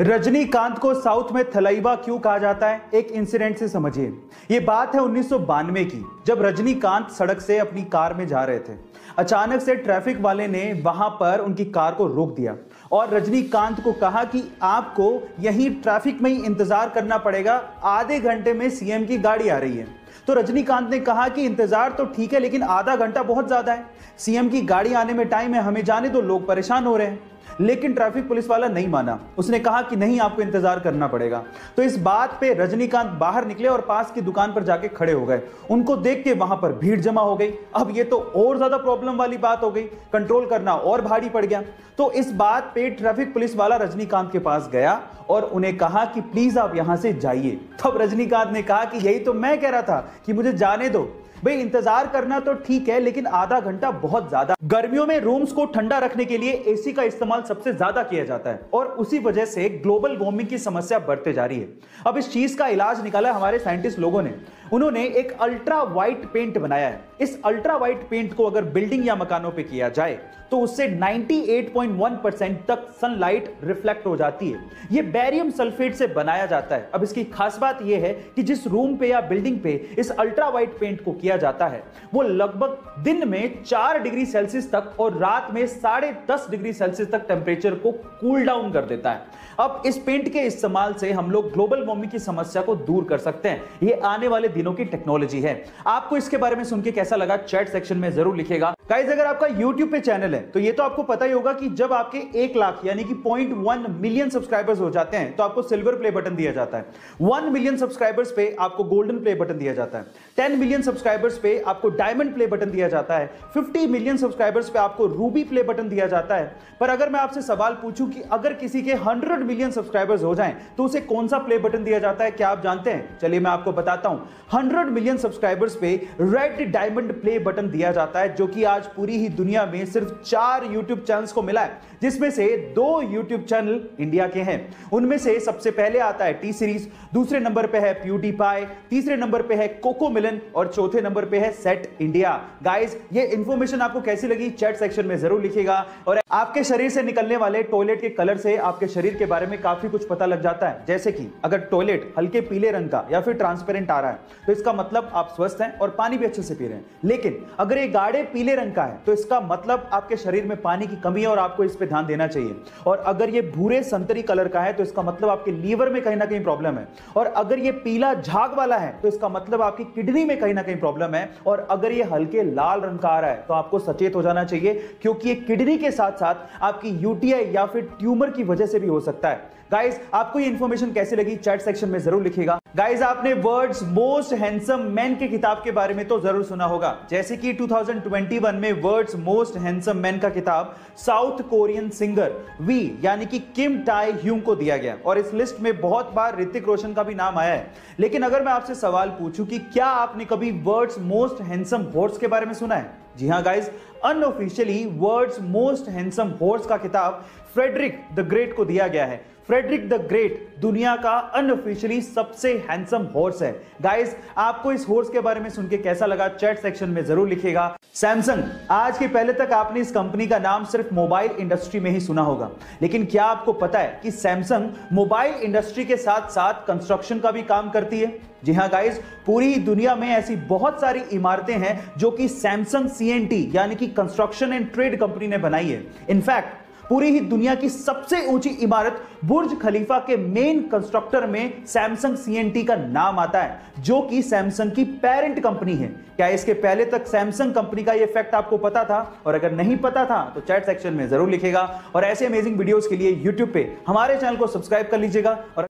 रजनीकांत को साउथ में थलाइवा क्यों कहा जाता है, एक इंसिडेंट से समझिए। ये बात है 1992 की, जब रजनीकांत सड़क से अपनी कार में जा रहे थे। अचानक से ट्रैफिक वाले ने वहां पर उनकी कार को रोक दिया और रजनीकांत को कहा कि आपको यहीं ट्रैफिक में ही इंतजार करना पड़ेगा, आधे घंटे में सीएम की गाड़ी आ रही है। तो रजनीकांत ने कहा कि इंतजार तो ठीक है, लेकिन आधा घंटा बहुत ज्यादा है, सीएम की गाड़ी आने में टाइम है, हमें जाने दो, लोग परेशान हो रहे हैं। लेकिन ट्रैफिक पुलिस वाला नहीं माना, उसने कहा कि नहीं, आपको इंतजार करना पड़ेगा। तो इस बात पे रजनीकांत बाहर निकले और पास की दुकान पर जाके खड़े हो गए। उनको देख के वहां पर भीड़ जमा हो गई। अब ये तो और ज्यादा प्रॉब्लम वाली बात हो गई, कंट्रोल करना और भारी पड़ गया। तो इस बात पे ट्रैफिक पुलिस वाला रजनीकांत के पास गया और उन्हें कहा कि प्लीज आप यहां से जाइए। तब रजनीकांत ने कहा कि यही तो मैं कह रहा था कि मुझे जाने दो भाई, इंतजार करना तो ठीक है, लेकिन आधा घंटा बहुत ज्यादा। गर्मियों में रूम्स को ठंडा रखने के लिए एसी का इस्तेमाल सबसे ज्यादा किया जाता है और उसी वजह से ग्लोबल वार्मिंग की समस्या बढ़ते जा रही है। अब इस चीज का इलाज निकाला हमारे साइंटिस्ट लोगों ने। उन्होंने एक अल्ट्रा वाइट पेंट बनाया है। इस अल्ट्रा वाइट पेंट को अगर बिल्डिंग या मकानों पे किया जाए तो उससे 98.1% तक सनलाइट रिफ्लेक्ट हो जाती है। यह बेरियम सल्फेट से बनाया जाता है। अब इसकी खास बात यह है कि जिस रूम पे या बिल्डिंग पे इस अल्ट्रा वाइट पेंट को किया जाता है वो लगभग दिन में 4 डिग्री सेल्सियस तक और रात में 10.5 डिग्री सेल्सियस तक टेम्परेचर को कूल डाउन कर देता है। अब इस पेंट के इस्तेमाल से हम लोग ग्लोबल वार्मिंग की समस्या को दूर कर सकते हैं। ये आने वाले दिनों की टेक्नोलॉजी है। आपको इसके बारे में सुन के कैसा लगा, चैट सेक्शन में जरूर लिखिएगा। गाइस, अगर आपका YouTube पे चैनल है तो ये तो आपको पता ही होगा कि जब आपके 1 लाख यानी कि 0.1 मिलियन सब्सक्राइबर्स हो जाते हैं तो आपको सिल्वर प्ले बटन दिया जाता है। 1 मिलियन सब्सक्राइबर्स पे आपको गोल्डन प्ले बटन दिया जाता है। 10 मिलियन सब्सक्राइबर्स पे आपको डायमंड प्ले बटन दिया जाता है। 50 मिलियन सब्सक्राइबर्स पे आपको रूबी प्ले बटन दिया जाता है। पर अगर मैं आपसे सवाल पूछूं कि अगर किसी के 100 मिलियन सब्सक्राइबर्स हो जाएं तो उसे कौन सा प्ले बटन दिया जाता है, क्या आप जानते हैं? चलिए मैं आपको बताता हूं। 100 मिलियन सब्सक्राइबर्स पे रेड डायमंड प्ले बटन दिया जाता है, जो कि आज पूरी ही दुनिया में सिर्फ 4 YouTube चैनल्स को मिला है, जिसमें से 2 YouTube चैनल इंडिया के हैं। उनमें से सबसे पहले आता है टी सीरीज, दूसरे नंबर पे है प्यूडीपाई, तीसरे नंबर पे है कोको मिलन और चौथे नंबर पे है सेट इंडिया। गाइस, ये इंफॉर्मेशन आपको कैसी लगी चैट सेक्शन में जरूर लिखिएगा। और आपके शरीर से निकलने वाले टॉयलेट के कलर से आपके शरीर के बारे में काफी कुछ पता लग जाता है। जैसे कि अगर टॉयलेट हल्के पीले रंग का या फिर ट्रांसपेरेंट आ रहा है तो इसका मतलब आप स्वस्थ हैं और पानी भी अच्छे से पी रहे हैं। लेकिन अगर ये गाढ़े पीले रंग का है तो इसका मतलब आपके शरीर में पानी की कमी है और आपको इस पे ध्यान देना चाहिए। और अगर ये भूरे संतरी कलर का है तो इसका मतलब आपके लीवर में कहीं ना कहीं प्रॉब्लम है। और अगर ये पीला झाग वाला है तो इसका मतलब आपकी किडनी में कहीं ना कहीं प्रॉब्लम है। और अगर ये हल्के लाल रंग का आ रहा है तो आपको सचेत हो जाना चाहिए, क्योंकि ये किडनी के साथ साथ आपकी यूटीआई या फिर ट्यूमर की वजह से भी हो सकता है। गाइस, आपको ये इंफॉर्मेशन कैसी लगी चैट सेक्शन में जरूर लिखिएगा। गाइस, आपने वर्ल्ड्स मोस्ट हैंडसम मैन के किताब के बारे में तो जरूर सुना होगा, जैसे कि 2021 में वर्ल्ड्स मोस्ट हैंडसम मैन का किताब साउथ कोरियन सिंगर वी यानी कि किम टाई ह्यूंग को दिया गया और इस लिस्ट में बहुत बार ऋतिक रोशन का भी नाम आया है। लेकिन अगर मैं आपसे सवाल पूछूं कि क्या आपने कभी वर्ल्ड्स मोस्ट हैंडसम हॉर्स के बारे में सुना है? जी हां guys, unofficially world's most handsome horse का किताब फ्रेडरिक द ग्रेट को दिया गया है। फ्रेडरिक द ग्रेट दुनिया का अनऑफिशियली सबसे हैंडसम हॉर्स है। गाइस, आपको इस हॉर्स के बारे में सुन के कैसा लगा चैट सेक्शन में जरूर लिखिएगा। सैमसंग, आज के पहले तक आपने इस कंपनी का नाम सिर्फ मोबाइल इंडस्ट्री में ही सुना होगा, लेकिन क्या आपको पता है कि सैमसंग मोबाइल इंडस्ट्री के साथ साथ कंस्ट्रक्शन का भी काम करती है? जी हां गाइस, पूरी दुनिया में ऐसी बहुत सारी इमारतें हैं जो कि सैमसंग सीएनटी यानी कि कंस्ट्रक्शन एंड ट्रेड कंपनी ने बनाई है। इनफैक्ट पूरी ही दुनिया की सबसे ऊंची इमारत बुर्ज खलीफा के मेन कंस्ट्रक्टर में सैमसंग सीएनटी का नाम आता है, जो कि सैमसंग की पेरेंट कंपनी है। क्या इसके पहले तक सैमसंग कंपनी का ये फैक्ट आपको पता था? और अगर नहीं पता था तो चैट सेक्शन में जरूर लिखिएगा। और ऐसे अमेजिंग वीडियोस के लिए यूट्यूब पे हमारे चैनल को सब्सक्राइब कर लीजिएगा। और